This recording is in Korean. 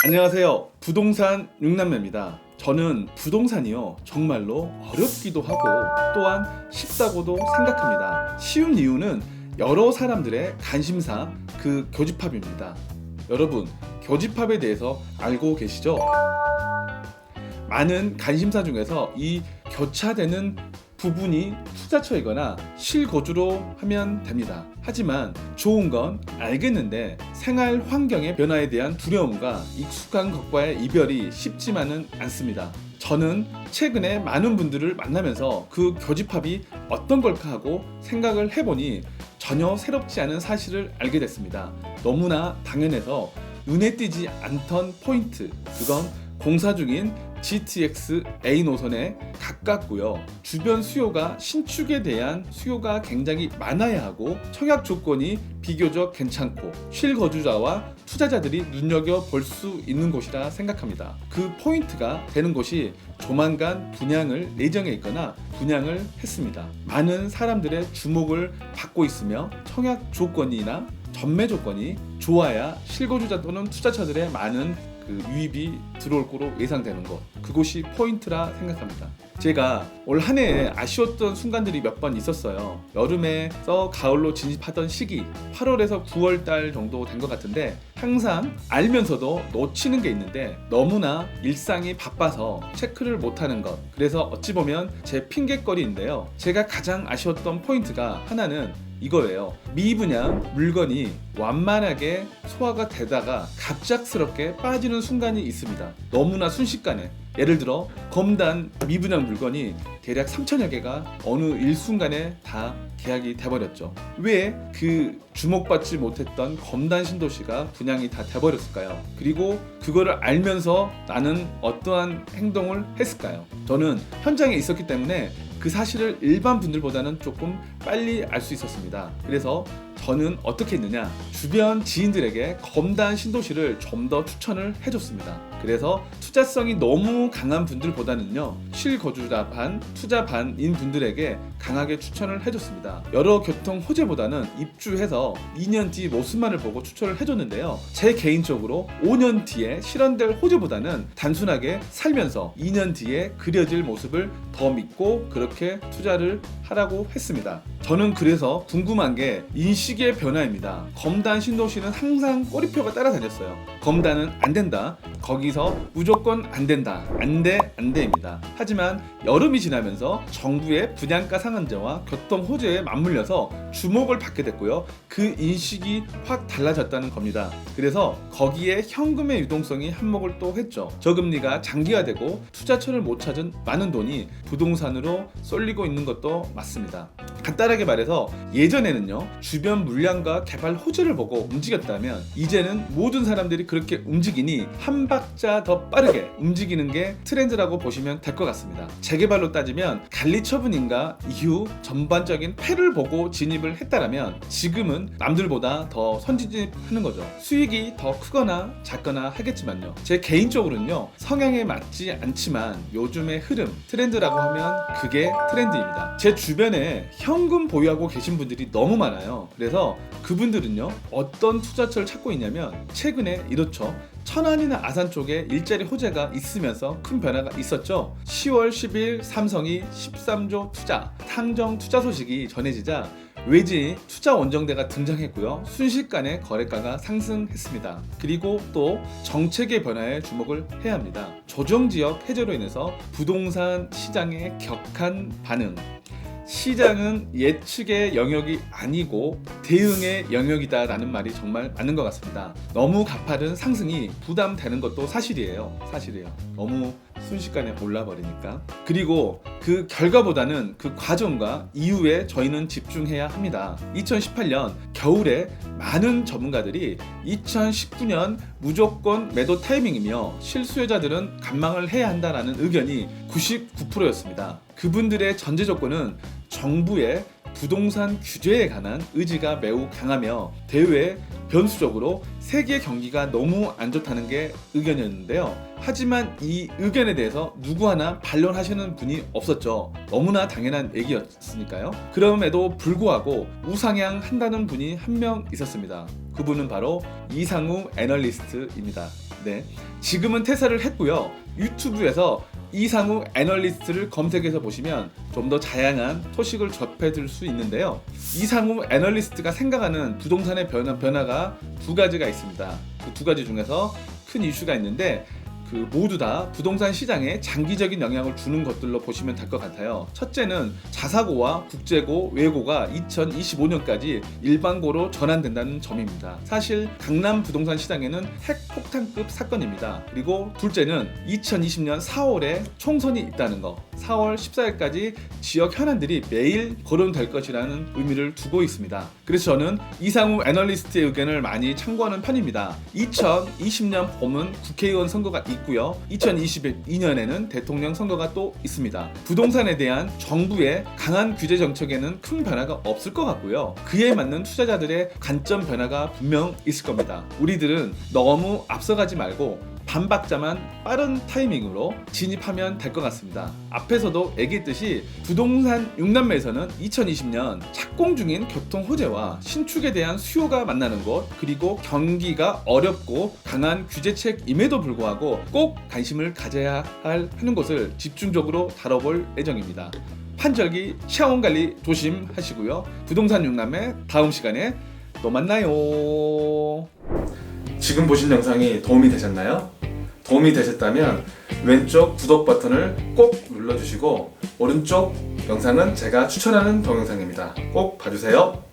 안녕하세요. 부동산 6남매입니다. 저는 부동산이요 정말로 어렵기도 하고 또한 쉽다고도 생각합니다. 쉬운 이유는 여러 사람들의 관심사 그 교집합입니다. 여러분, 교집합에 대해서 알고 계시죠? 많은 관심사 중에서 이 교차되는 부분이 투자처이거나 실거주로 하면 됩니다. 하지만 좋은 건 알겠는데 생활 환경의 변화에 대한 두려움과 익숙한 것과의 이별이 쉽지만은 않습니다. 저는 최근에 많은 분들을 만나면서 그 교집합이 어떤 걸까 하고 생각을 해보니 전혀 새롭지 않은 사실을 알게 됐습니다. 너무나 당연해서 눈에 띄지 않던 포인트, 그건 공사 중인 GTX A 노선에 가깝고요. 주변 수요가 신축에 대한 수요가 굉장히 많아야 하고 청약 조건이 비교적 괜찮고 실거주자와 투자자들이 눈여겨볼 수 있는 곳이라 생각합니다. 그 포인트가 되는 곳이 조만간 분양을 예정에 있거나 분양을 했습니다. 많은 사람들의 주목을 받고 있으며 청약 조건이나 전매 조건이 좋아야 실거주자 또는 투자자들의 많은 유입이 들어올 거로 예상되는 것, 그곳이 포인트라 생각합니다. 제가 올 한 해에 아쉬웠던 순간들이 몇 번 있었어요. 여름에서 가을로 진입하던 시기 8월에서 9월 달 정도 된 것 같은데 항상 알면서도 놓치는 게 있는데 너무나 일상이 바빠서 체크를 못하는 것, 그래서 어찌 보면 제 핑계거리인데요. 제가 가장 아쉬웠던 포인트가 하나는 이거예요. 미분양 물건이 완만하게 소화가 되다가 갑작스럽게 빠지는 순간이 있습니다. 너무나 순식간에. 예를 들어 검단 미분양 물건이 대략 3천여 개가 어느 일순간에 다 계약이 돼버렸죠. 왜 그 주목받지 못했던 검단 신도시가 분양이 다 돼버렸을까요? 그리고 그거를 알면서 나는 어떠한 행동을 했을까요? 저는 현장에 있었기 때문에 그 사실을 일반 분들보다는 조금 빨리 알 수 있었습니다. 그래서 저는 어떻게 했느냐, 주변 지인들에게 검단 신도시를 좀 더 추천을 해줬습니다. 그래서 투자성이 너무 강한 분들보다는요, 실거주자 반, 투자 반인 분들에게 강하게 추천을 해줬습니다. 여러 교통 호재보다는 입주해서 2년 뒤 모습만을 보고 추천을 해줬는데요. 제 개인적으로 5년 뒤에 실현될 호재보다는 단순하게 살면서 2년 뒤에 그려질 모습을 더 믿고 그렇게 투자를 하라고 했습니다. 저는 그래서 궁금한 게 인식의 변화입니다. 검단 신도시는 항상 꼬리표가 따라다녔어요. 검단은 안 된다. 거기서 무조건 안 된다. 안 돼, 안 돼입니다. 하지만 여름이 지나면서 정부의 분양가 상한제와 교통 호재에 맞물려서 주목을 받게 됐고요. 그 인식이 확 달라졌다는 겁니다. 그래서 거기에 현금의 유동성이 한몫을 또 했죠. 저금리가 장기화되고 투자처를 못 찾은 많은 돈이 부동산으로 쏠리고 있는 것도 맞습니다. 간단하게 말해서 예전에는요, 주변 물량과 개발 호재를 보고 움직였다면 이제는 모든 사람들이 그렇게 움직이니 한 박자 더 빠르게 움직이는 게 트렌드라고 보시면 될 것 같습니다. 재개발로 따지면 관리처분인가 이후 전반적인 폐를 보고 진입을 했다라면 지금은 남들보다 더 선진입하는 거죠. 수익이 더 크거나 작거나 하겠지만요. 제 개인적으로는요, 성향에 맞지 않지만 요즘의 흐름, 트렌드라고 하면 그게 트렌드입니다. 제 주변에 현금 보유하고 계신 분들이 너무 많아요. 그래서 그분들은요, 어떤 투자처를 찾고 있냐면 최근에 이렇죠. 천안이나 아산 쪽에 일자리 호재가 있으면서 큰 변화가 있었죠. 10월 10일 삼성이 13조 투자, 탕정 투자 소식이 전해지자 외지 투자 원정대가 등장했고요. 순식간에 거래가가 상승했습니다. 그리고 또 정책의 변화에 주목을 해야 합니다. 조정지역 해제로 인해서 부동산 시장의 격한 반응. 시장은 예측의 영역이 아니고 대응의 영역이다라는 말이 정말 맞는 것 같습니다. 너무 가파른 상승이 부담되는 것도 사실이에요. 너무 순식간에 올라버리니까. 그리고 그 결과보다는 그 과정과 이후에 저희는 집중해야 합니다. 2018년 겨울에 많은 전문가들이 2019년 무조건 매도 타이밍이며 실수요자들은 관망을 해야 한다라는 의견이 99%였습니다. 그분들의 전제 조건은 정부의 부동산 규제에 관한 의지가 매우 강하며 대외 변수적으로 세계 경기가 너무 안 좋다는 게 의견이었는데요. 하지만 이 의견에 대해서 누구 하나 반론하시는 분이 없었죠. 너무나 당연한 얘기였으니까요. 그럼에도 불구하고 우상향 한다는 분이 한 명 있었습니다. 그분은 바로 이상우 애널리스트입니다. 네, 지금은 퇴사를 했고요. 유튜브에서 이상우 애널리스트를 검색해서 보시면 좀 더 다양한 소식을 접해들 수 있는데요. 이상우 애널리스트가 생각하는 부동산의 변화가 두 가지가 있습니다. 그 두 가지 중에서 큰 이슈가 있는데 모두 다 부동산 시장에 장기적인 영향을 주는 것들로 보시면 될 것 같아요. 첫째는 자사고와 국제고, 외고가 2025년까지 일반고로 전환된다는 점입니다. 사실 강남 부동산 시장에는 핵폭탄급 사건입니다. 그리고 둘째는 2020년 4월에 총선이 있다는 거. 4월 14일까지 지역 현안들이 매일 거론될 것이라는 의미를 두고 있습니다. 그래서 저는 이상우 애널리스트의 의견을 많이 참고하는 편입니다. 2020년 봄은 국회의원 선거가 있고요. 2022년에는 대통령 선거가 또 있습니다. 부동산에 대한 정부의 강한 규제 정책에는 큰 변화가 없을 것 같고요. 그에 맞는 투자자들의 관점 변화가 분명 있을 겁니다. 우리들은 너무 앞서가지 말고 반박자만 빠른 타이밍으로 진입하면 될 것 같습니다. 앞에서도 얘기했듯이 부동산 6남매에서는 2020년 착공 중인 교통 호재와 신축에 대한 수요가 만나는 곳, 그리고 경기가 어렵고 강한 규제책임에도 불구하고 꼭 관심을 가져야 하는 곳을 집중적으로 다뤄볼 예정입니다. 환절기 시야원 관리 조심하시고요. 부동산 6남매 다음 시간에 또 만나요. 지금 보신 영상이 도움이 되셨나요? 도움이 되셨다면 왼쪽 구독 버튼을 꼭 눌러주시고 오른쪽 영상은 제가 추천하는 동영상입니다. 꼭 봐주세요.